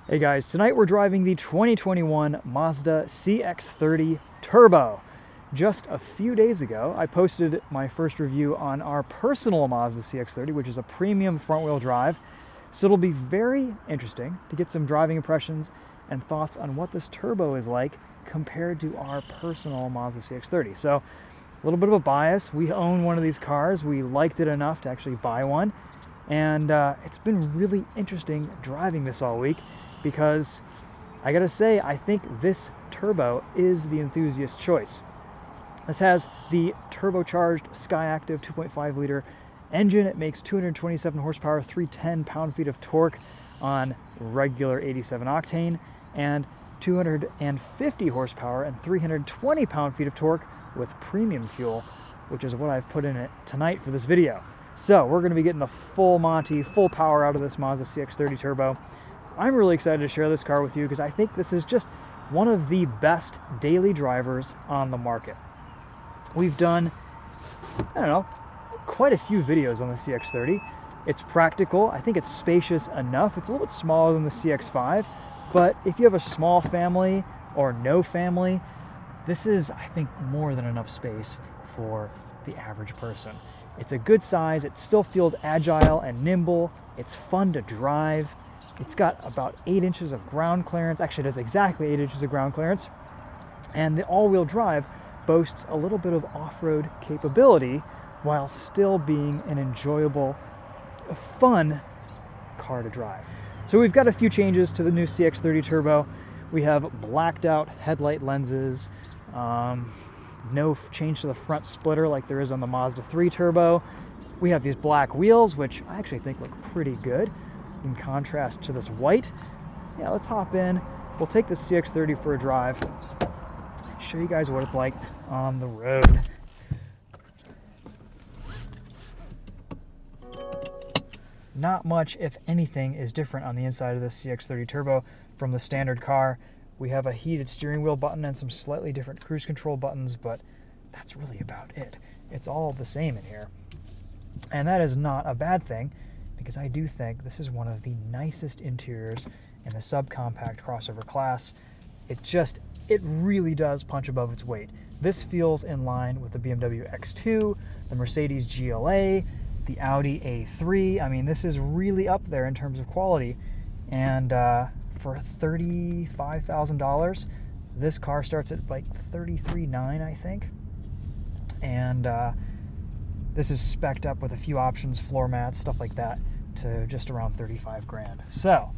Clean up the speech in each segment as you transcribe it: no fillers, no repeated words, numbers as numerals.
Hey guys, tonight we're driving the 2021 Mazda CX-30 Turbo. Just a few days ago, I posted my first review on our personal Mazda CX-30, which is a premium front-wheel drive. So it'll be very interesting to get some driving impressions and thoughts on what this turbo is like compared to our personal Mazda CX-30. So a little bit of a bias. We own one of these cars. We liked it enough to actually buy one. And it's been really interesting driving this all week, because I gotta say, I think this turbo is the enthusiast choice. This has the turbocharged Skyactiv 2.5 liter engine. It makes 227 horsepower, 310 pound-feet of torque on regular 87 octane, and 250 horsepower and 320 pound-feet of torque with premium fuel, which is what I've put in it tonight for this video. So we're gonna be getting the full Monty, full power out of this Mazda CX-30 Turbo. I'm really excited to share this car with you because I think this is just one of the best daily drivers on the market. We've done, quite a few videos on the CX-30. It's practical. I think it's spacious enough. It's a little bit smaller than the CX-5, but if you have a small family or no family, this is, I think, more than enough space for the average person. It's a good size. It still feels agile and nimble. It's fun to drive. It's got about 8 inches of ground clearance. Actually, it has exactly 8 inches of ground clearance. And the all-wheel drive boasts a little bit of off-road capability while still being an enjoyable, fun car to drive. So we've got a few changes to the new CX-30 Turbo. We have blacked out headlight lenses, no change to the front splitter like there is on the Mazda 3 Turbo. We have these black wheels, which I actually think look pretty good in contrast to this white. Yeah, let's hop in. We'll take the CX-30 for a drive and show you guys what it's like on the road. Not much, if anything, is different on the inside of the CX-30 Turbo from the standard car. We have a heated steering wheel button and some slightly different cruise control buttons, but that's really about it. It's all the same in here. And that is not a bad thing, because I do think this is one of the nicest interiors in the subcompact crossover class. It really does punch above its weight. This feels in line with the BMW X2, the Mercedes GLA, the Audi A3. I mean, this is really up there in terms of quality. And for $35,000, this car starts at like $33,900, I think. And this is spec'd up with a few options, floor mats, stuff like that, to just around 35 grand. So,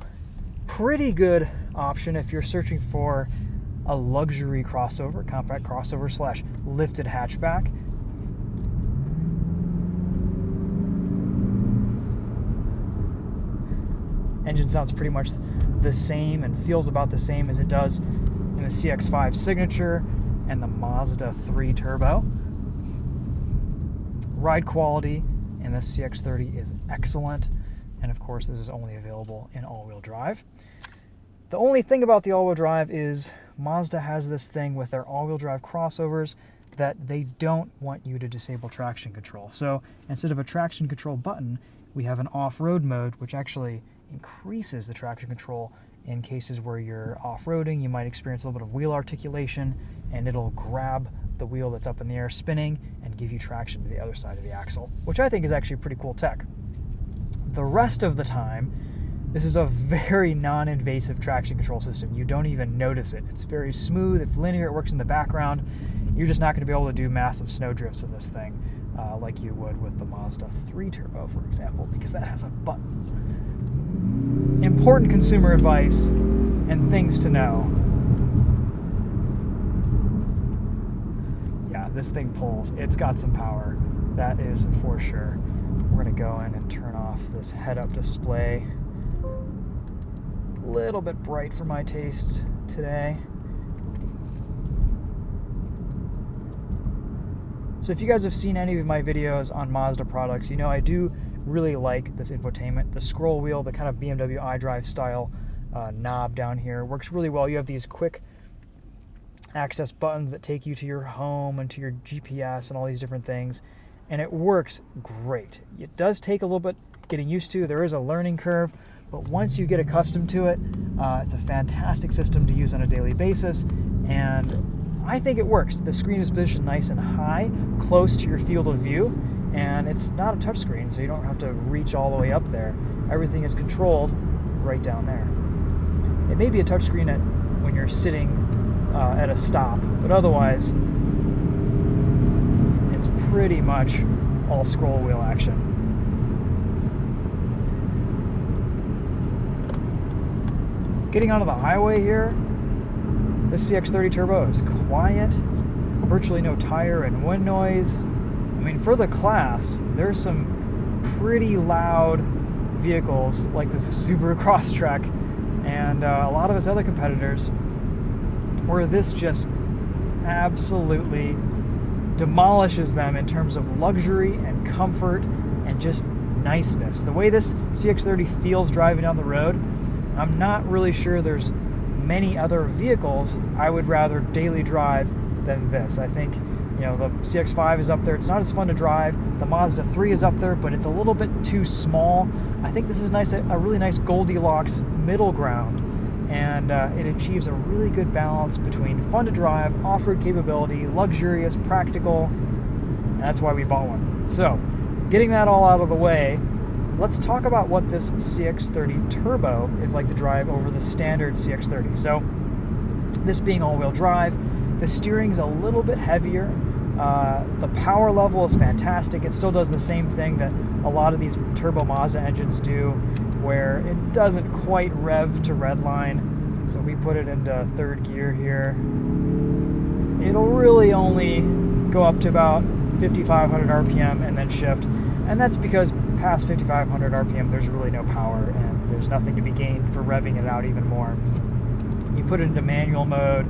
pretty good option if you're searching for a luxury crossover, compact crossover slash lifted hatchback. Engine sounds pretty much the same and feels about the same as it does in the CX-5 Signature and the Mazda 3 Turbo. Ride quality in the CX-30 is excellent, and of course this is only available in all-wheel drive. The only thing about the all-wheel drive is Mazda has this thing with their all-wheel drive crossovers that they don't want you to disable traction control. So instead of a traction control button, we have an off-road mode, which actually increases the traction control in cases where you're off-roading. You might experience a little bit of wheel articulation, and it'll grab the wheel that's up in the air spinning and give you traction to the other side of the axle, which I think is actually pretty cool tech. The rest of the time, this is a very non-invasive traction control system. You don't even notice it. It's very smooth, it's linear, it works in the background. You're just not going to be able to do massive snow drifts in this thing like you would with the Mazda 3 Turbo, for example, because that has a button. Important consumer advice and things to know. Yeah, this thing pulls. It's got some power. That is for sure. We're going to go in and turn off this head-up display. A little bit bright for my taste today. So if you guys have seen any of my videos on Mazda products, you know I do really like this infotainment. The scroll wheel, the kind of BMW iDrive style knob down here works really well. You have these quick access buttons that take you to your home and to your GPS and all these different things, and it works great. It does take a little bit getting used to. There is a learning curve, but once you get accustomed to it, It's a fantastic system to use on a daily basis, and I think it works. The screen is positioned nice and high, close to your field of view, and it's not a touchscreen, so you don't have to reach all the way up there. Everything is controlled right down there. It may be a touchscreen when you're sitting at a stop, but otherwise, it's pretty much all scroll wheel action. Getting onto the highway here, this CX-30 Turbo is quiet, virtually no tire and wind noise. I mean, for the class, there's some pretty loud vehicles like the Subaru Crosstrek and a lot of its other competitors, where this just absolutely demolishes them in terms of luxury and comfort and just niceness. The way this CX-30 feels driving down the road, I'm not really sure there's many other vehicles I would rather daily drive than this. I think, the CX-5 is up there. It's not as fun to drive. The Mazda 3 is up there, but it's a little bit too small. I think this is a really nice Goldilocks middle ground, and it achieves a really good balance between fun to drive, off-road capability, luxurious, practical, and that's why we bought one. So, getting that all out of the way, let's talk about what this CX-30 Turbo is like to drive over the standard CX-30. So, this being all-wheel drive, the steering's a little bit heavier. The power level is fantastic. It still does the same thing that a lot of these turbo Mazda engines do, where it doesn't quite rev to redline. So if we put it into third gear here, it'll really only go up to about 5,500 RPM and then shift. And that's because past 5,500 RPM, there's really no power and there's nothing to be gained for revving it out even more. You put it into manual mode,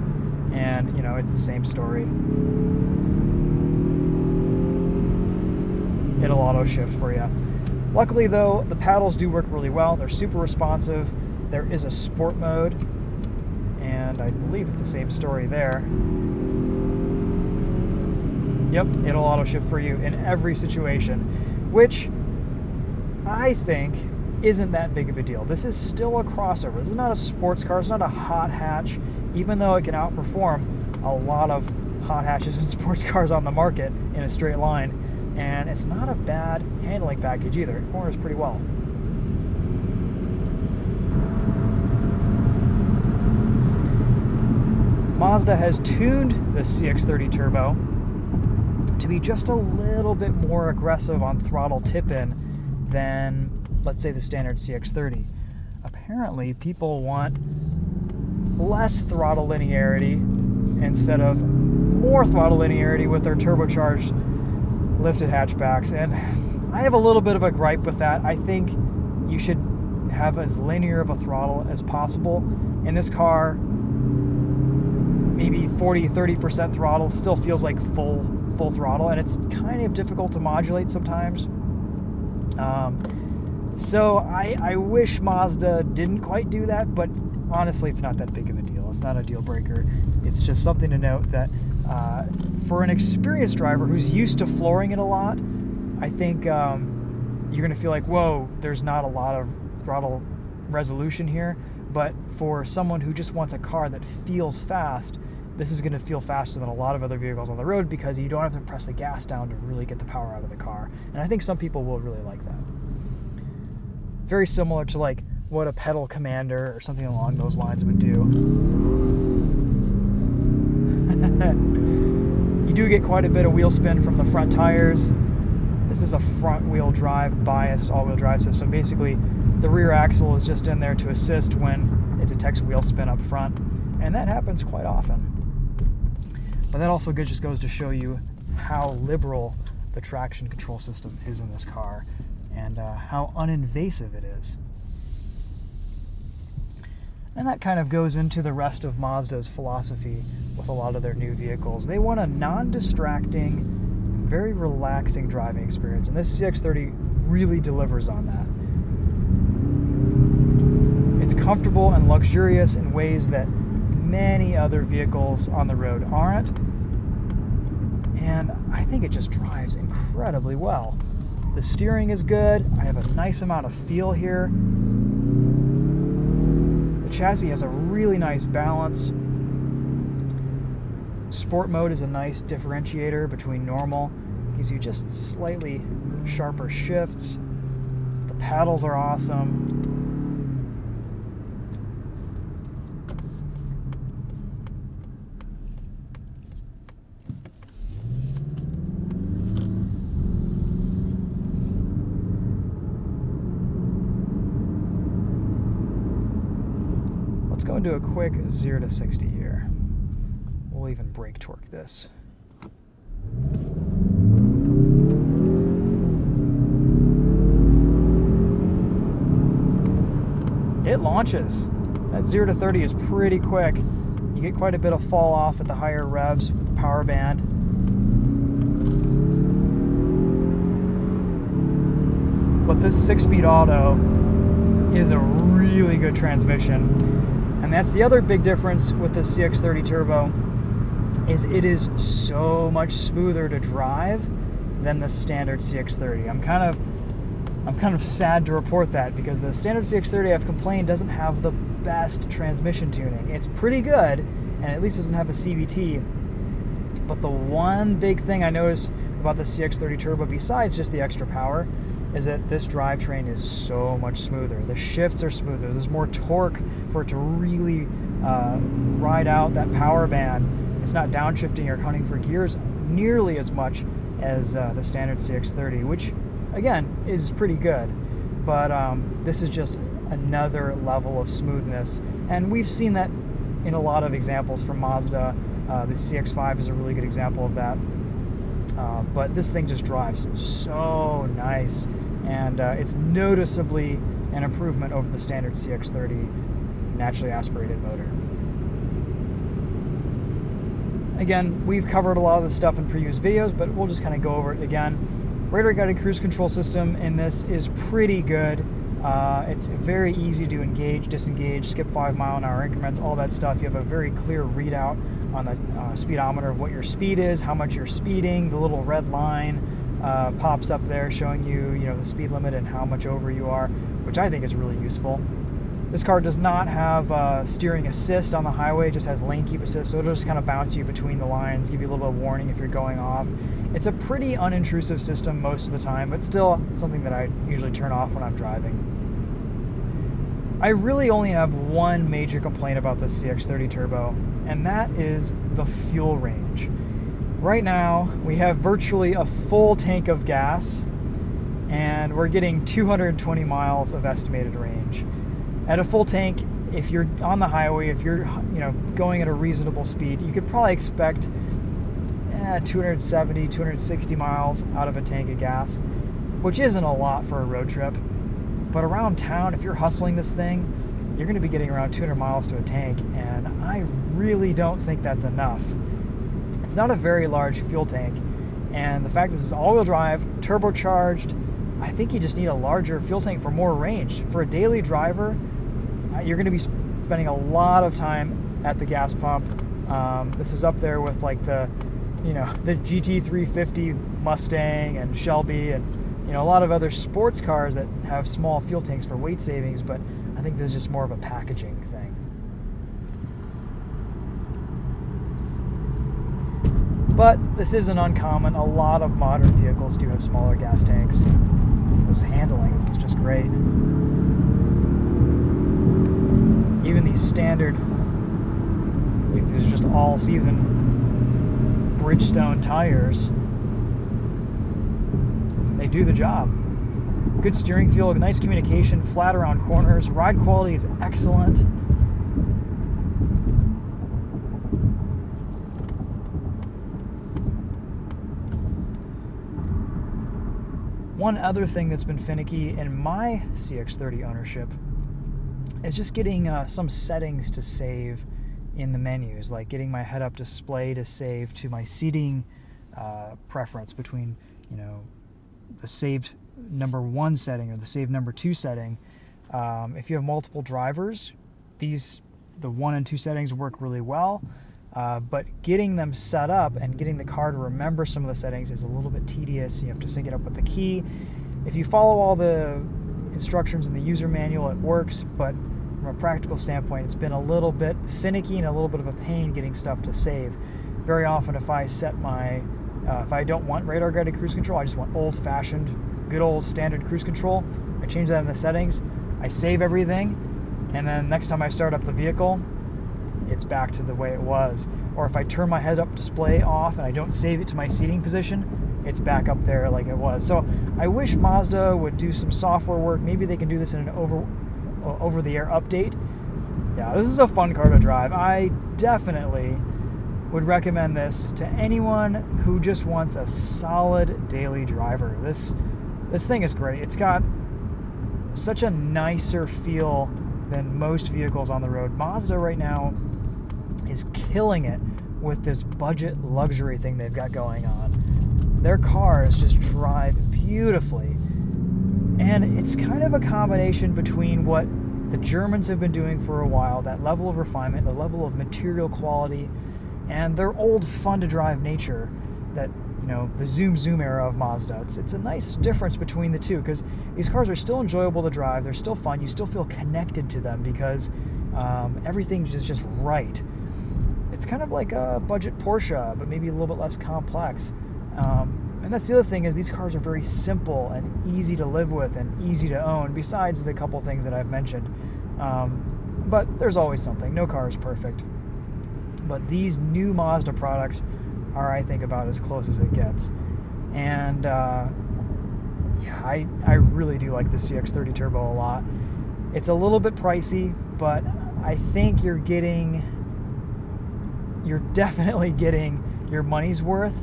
and it's the same story. It'll auto shift for you. Luckily though, the paddles do work really well. They're super responsive. There is a sport mode, and I believe it's the same story there. Yep, it'll auto shift for you in every situation, which I think isn't that big of a deal. This is still a crossover. This is not a sports car. It's not a hot hatch, even though it can outperform a lot of hot hatches and sports cars on the market in a straight line. And it's not a bad handling package either. It corners pretty well. Mazda has tuned the CX-30 Turbo to be just a little bit more aggressive on throttle tip-in than, let's say, the standard CX-30. Apparently, people want less throttle linearity instead of more throttle linearity with their turbocharged lifted hatchbacks, and I have a little bit of a gripe with that. I think you should have as linear of a throttle as possible. In this car, maybe 40-30% throttle still feels like full throttle, and it's kind of difficult to modulate sometimes. So I wish Mazda didn't quite do that, but honestly, it's not that big of a deal. It's not a deal breaker. It's just something to note that for an experienced driver who's used to flooring it a lot, I think you're going to feel like, whoa, there's not a lot of throttle resolution here. But for someone who just wants a car that feels fast, this is going to feel faster than a lot of other vehicles on the road because you don't have to press the gas down to really get the power out of the car. And I think some people will really like that. Very similar to like what a pedal commander or something along those lines would do. You do get quite a bit of wheel spin from the front tires. This is a front wheel drive biased all-wheel drive system. Basically, the rear axle is just in there to assist when it detects wheel spin up front, and that happens quite often. But that also just goes to show you how liberal the traction control system is in this car and how uninvasive it is. And that kind of goes into the rest of Mazda's philosophy with a lot of their new vehicles. They want a non-distracting, very relaxing driving experience, and this CX-30 really delivers on that. It's comfortable and luxurious in ways that many other vehicles on the road aren't, and I think it just drives incredibly well. The steering is good. I have a nice amount of feel here. The chassis has a really nice balance. Sport mode is a nice differentiator between normal. Gives you just slightly sharper shifts. The paddles are awesome. Let's go into a quick 0 to 60 here. We'll even brake torque this. It launches. That 0 to 30 is pretty quick. You get quite a bit of fall off at the higher revs with the power band. But this 6-speed auto is a really good transmission. And that's the other big difference with the CX-30 Turbo, is it is so much smoother to drive than the standard CX-30. I'm kind of sad to report that, because the standard CX-30, I've complained, doesn't have the best transmission tuning. It's pretty good, and at least doesn't have a CVT. But the one big thing I noticed about the CX-30 Turbo, besides just the extra power, is that this drivetrain is so much smoother. The shifts are smoother. There's more torque for it to really ride out that power band. It's not downshifting or hunting for gears nearly as much as the standard CX-30, which again is pretty good. But this is just another level of smoothness, and we've seen that in a lot of examples from Mazda. The CX-5 is a really good example of that. But this thing just drives so nice, and it's noticeably an improvement over the standard CX-30 naturally aspirated motor. Again, we've covered a lot of this stuff in previous videos, but we'll just kind of go over it again. Radar guided cruise control system in this is pretty good. It's very easy to engage, disengage, skip 5-mile-an-hour increments, all that stuff. You have a very clear readout on the speedometer of what your speed is, how much you're speeding. The little red line pops up there showing you, the speed limit and how much over you are, which I think is really useful. This car does not have steering assist on the highway, it just has lane keep assist, so it'll just kind of bounce you between the lines, give you a little bit of warning if you're going off. It's a pretty unintrusive system most of the time, but still something that I usually turn off when I'm driving. I really only have one major complaint about the CX-30 Turbo, and that is the fuel range. Right now, we have virtually a full tank of gas, and we're getting 220 miles of estimated range. At a full tank, if you're on the highway, if you're going at a reasonable speed, you could probably expect 270, 260 miles out of a tank of gas, which isn't a lot for a road trip. But around town, if you're hustling this thing, you're going to be getting around 200 miles to a tank, and I really don't think that's enough. It's not a very large fuel tank, and the fact this is all-wheel drive, turbocharged, I think you just need a larger fuel tank for more range. For a daily driver, you're going to be spending a lot of time at the gas pump. This is up there with like the GT350 Mustang and Shelby and a lot of other sports cars that have small fuel tanks for weight savings, but I think this is just more of a packaging thing. But this isn't uncommon. A lot of modern vehicles do have smaller gas tanks. This handling, this is just great. Even these standard, these are just all-season Bridgestone tires. They do the job. Good steering feel, nice communication, flat around corners. Ride quality is excellent. One other thing that's been finicky in my CX-30 ownership is just getting some settings to save in the menus, like getting my head-up display to save to my seating preference between, the saved number 1 setting or the saved number 2 setting. If you have multiple drivers, the 1 and 2 settings work really well, but getting them set up and getting the car to remember some of the settings is a little bit tedious. You have to sync it up with the key. If you follow all the instructions in the user manual, it works, but from a practical standpoint, it's been a little bit finicky and a little bit of a pain getting stuff to save. Very often, if I set my, if I don't want radar guided cruise control, I just want old-fashioned, good old standard cruise control. I change that in the settings, I save everything, and then next time I start up the vehicle, it's back to the way it was. Or if I turn my head-up display off and I don't save it to my seating position, it's back up there like it was. So I wish Mazda would do some software work. Maybe they can do this in an over-the-air update. Yeah, this is a fun car to drive. I definitely would recommend this to anyone who just wants a solid daily driver. This thing is great. It's got such a nicer feel than most vehicles on the road. Mazda right now is killing it with this budget luxury thing they've got going on. Their cars just drive beautifully. And it's kind of a combination between what the Germans have been doing for a while, that level of refinement, the level of material quality, and their old fun-to-drive nature, that, you know, the zoom era of Mazda. It's a nice difference between the two, because these cars are still enjoyable to drive, they're still fun, you still feel connected to them because everything is just right. It's kind of like a budget Porsche, but maybe a little bit less complex. And that's the other thing, is these cars are very simple and easy to live with and easy to own, besides the couple things that I've mentioned. But there's always something. No car is perfect. But these new Mazda products are, I think, about as close as it gets. And yeah, I really do like the CX-30 Turbo a lot. It's a little bit pricey, but I think you're definitely getting your money's worth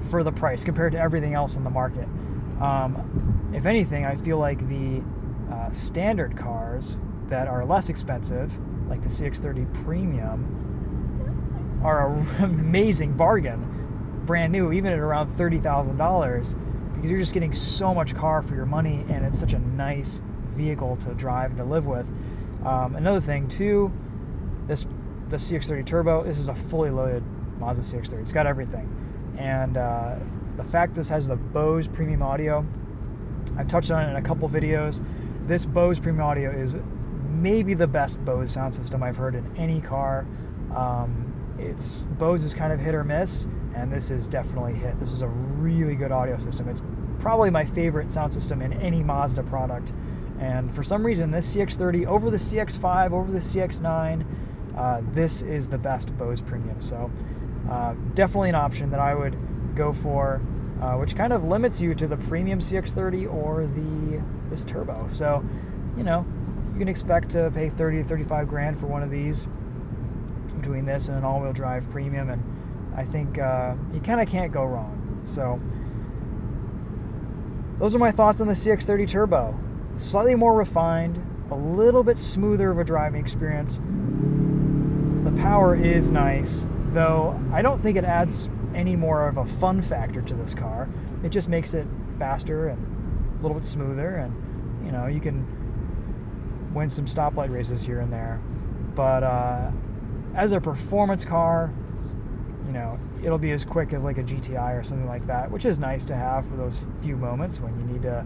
for the price compared to everything else in the market. If anything, I feel like the standard cars that are less expensive, like the CX-30 Premium, are an amazing bargain, brand new, even at around $30,000, because you're just getting so much car for your money, and it's such a nice vehicle to drive and to live with. Another thing too, the CX-30 Turbo, this is a fully loaded Mazda CX-30. It's got everything. And the fact this has the Bose premium audio, I've touched on it in a couple videos. This Bose premium audio is maybe the best Bose sound system I've heard in any car. Bose is kind of hit or miss, and this is definitely hit. This is a really good audio system. It's probably my favorite sound system in any Mazda product. And for some reason, this CX-30 over the CX-5, over the CX-9, this is the best Bose premium. So definitely an option that I would go for, which kind of limits you to the premium CX-30 or this Turbo. So, you know, you can expect to pay 30 to 35 grand for one of these, between this and an all-wheel drive premium, and I think you kind of can't go wrong. So those are my thoughts on the CX-30 Turbo. Slightly more refined, a little bit smoother of a driving experience. The power is nice, though I don't think it adds any more of a fun factor to this car. It just makes it faster and a little bit smoother, and you know, you can win some stoplight races here and there. But as a performance car, you know, it'll be as quick as like a GTI or something like that, which is nice to have for those few moments when you need to,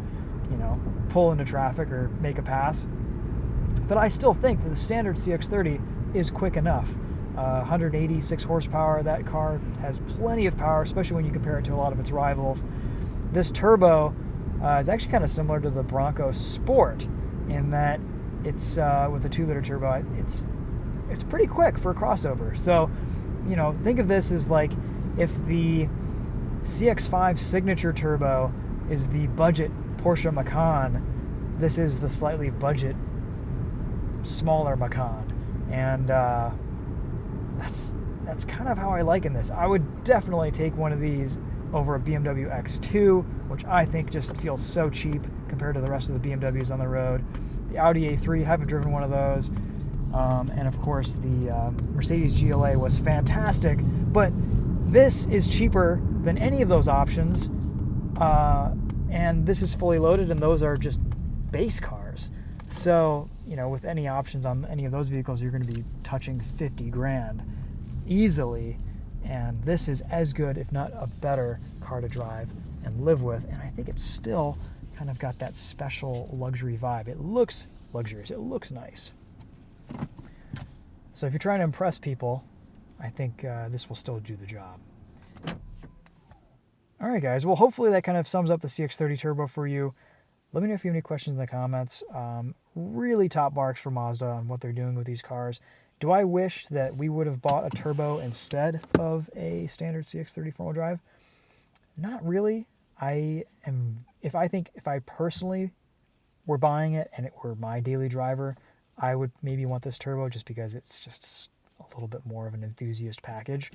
you know, pull into traffic or make a pass. But I still think that the standard CX-30 is quick enough. 186 horsepower, that car has plenty of power, especially when you compare it to a lot of its rivals. This Turbo is actually kind of similar to the Bronco Sport in that it's with a 2-liter turbo, it's pretty quick for a crossover. So, you know, think of this as like if the CX-5 Signature Turbo is the budget Porsche Macan, this is the slightly budget smaller Macan. And that's kind of how I like in this. I would definitely take one of these over a BMW X2, which I think just feels so cheap compared to the rest of the BMWs on the road. The Audi A3, haven't driven one of those. And of course the Mercedes GLA was fantastic, but this is cheaper than any of those options, and this is fully loaded, and those are just base cars. So, you know, with any options on any of those vehicles, you're going to be touching 50 grand easily, and this is as good, if not a better car to drive and live with, and I think it's still kind of got that special luxury vibe. It looks luxurious, it looks nice. So if you're trying to impress people, I think this will still do the job. All right, guys. Well, hopefully that kind of sums up the CX-30 Turbo for you. Let me know if you have any questions in the comments. Really top marks for Mazda on what they're doing with these cars. Do I wish that we would have bought a turbo instead of a standard CX-30 four-wheel drive? Not really. If I personally were buying it and it were my daily driver, I would maybe want this turbo just because it's just a little bit more of an enthusiast package.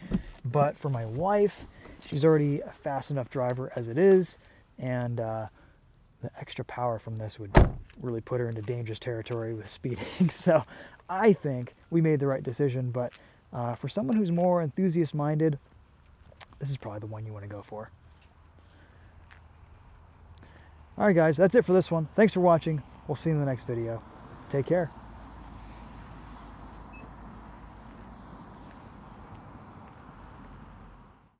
But for my wife, she's already a fast enough driver as it is, and the extra power from this would really put her into dangerous territory with speeding. So I think we made the right decision, but for someone who's more enthusiast-minded, this is probably the one you want to go for. All right, guys, that's it for this one. Thanks for watching. We'll see you in the next video. Take care.